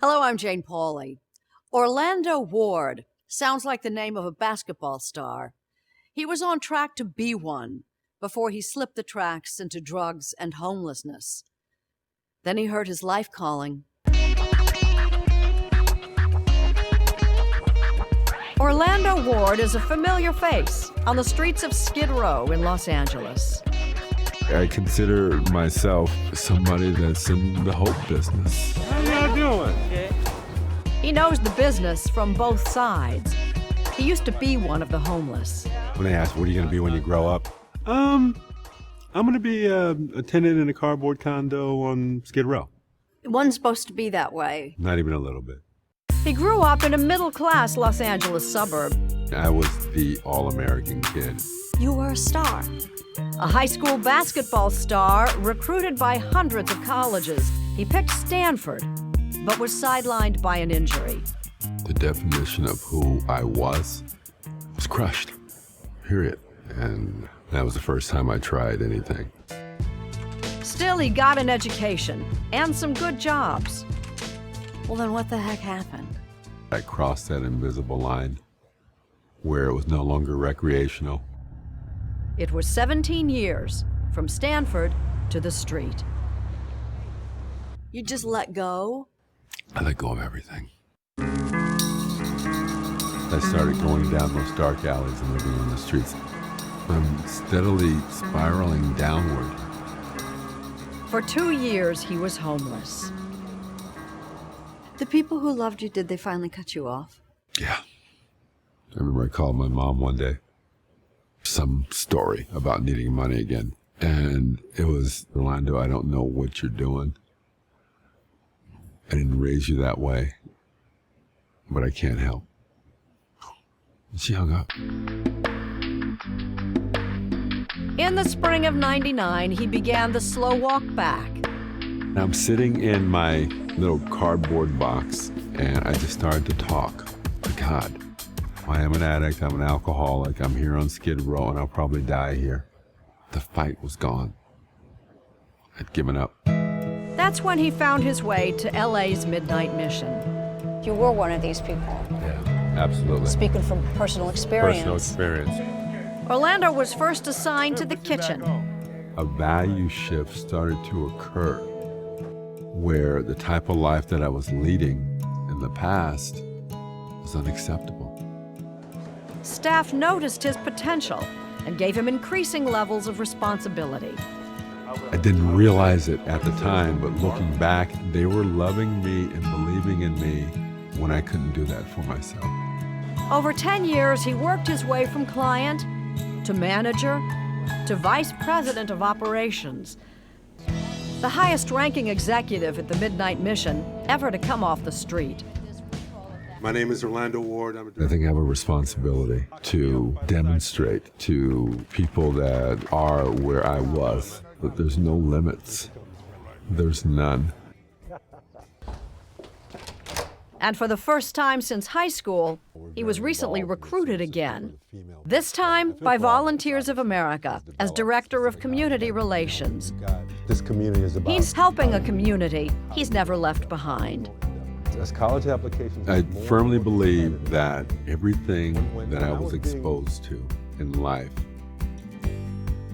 Hello, I'm Jane Pauley. Orlando Ward sounds like the name of a basketball star. He was on track to be one before he slipped the tracks into drugs and homelessness. Then he heard his life calling. Orlando Ward is a familiar face on the streets of Skid Row in Los Angeles. I consider myself somebody that's in the hope business. How y'all doing? He knows the business from both sides. He used to be one of the homeless. When they ask, what are you going to be when you grow up? I'm gonna be a tenant in a cardboard condo on Skid Row. It wasn't supposed to be that way. Not even a little bit. He grew up in a middle-class Los Angeles suburb. I was the all-American kid. You were a star. A high school basketball star recruited by hundreds of colleges. He picked Stanford, but was sidelined by an injury. The definition of who I was crushed, period. And that was the first time I tried anything. Still, he got an education and some good jobs. Well, then what the heck happened? I crossed that invisible line where it was no longer recreational. It was 17 years from Stanford to the street. You just let go? I let go of everything. I started going down those dark alleys and living on the streets. I'm steadily spiraling downward. For 2 years, he was homeless. The people who loved you, did they finally cut you off? Yeah. I remember I called my mom one day. Some story about needing money again. And it was, Orlando, I don't know what you're doing. I didn't raise you that way, but I can't help. And she hung up. In the spring of '99, he began the slow walk back. I'm sitting in my little cardboard box, and I just started to talk to God. I am an addict, I'm an alcoholic, I'm here on Skid Row, and I'll probably die here. The fight was gone. I'd given up. That's when he found his way to LA's Midnight Mission. You were one of these people. Yeah, absolutely. Speaking from personal experience. Personal experience. Orlando was first assigned to the kitchen. A value shift started to occur where the type of life that I was leading in the past was unacceptable. Staff noticed his potential and gave him increasing levels of responsibility. I didn't realize it at the time, but looking back, they were loving me and believing in me when I couldn't do that for myself. Over 10 years, he worked his way from client to manager to vice president of operations, the highest-ranking executive at the Midnight Mission ever to come off the street. My name is Orlando Ward. I think I have a responsibility to demonstrate to people that are where I was that there's no limits. There's none. And for the first time since high school, he was recently recruited again. This time by Volunteers of America as Director of Community Relations. This community is about... He's helping a community he's never left behind. As college applications... I firmly believe that everything that I was exposed to in life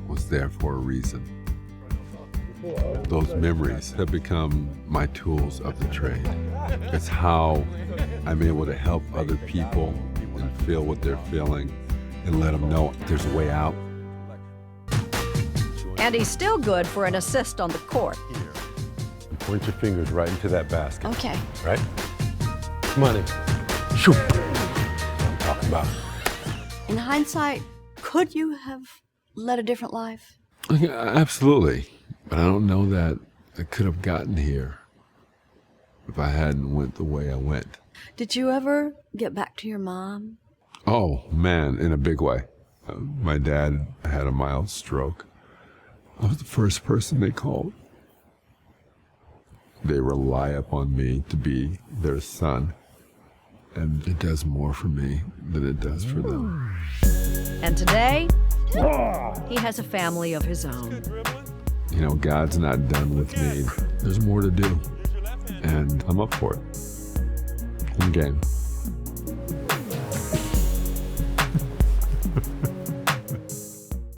was there for a reason. Those memories have become my tools of the trade. It's how I'm able to help other people and feel what they're feeling and let them know there's a way out. And he's still good for an assist on the court. Point your fingers right into that basket. Okay. Right? Money. Shoo. That's what I'm talking about. In hindsight, could you have led a different life? Yeah, absolutely. But I don't know that I could have gotten here if I hadn't went the way I went. Did you ever get back to your mom? Oh, man, in a big way. My dad had a mild stroke. I was the first person they called. They rely upon me to be their son, and it does more for me than it does for them. And today, he has a family of his own. You know, God's not done with me. There's more to do, and I'm up for it. In game.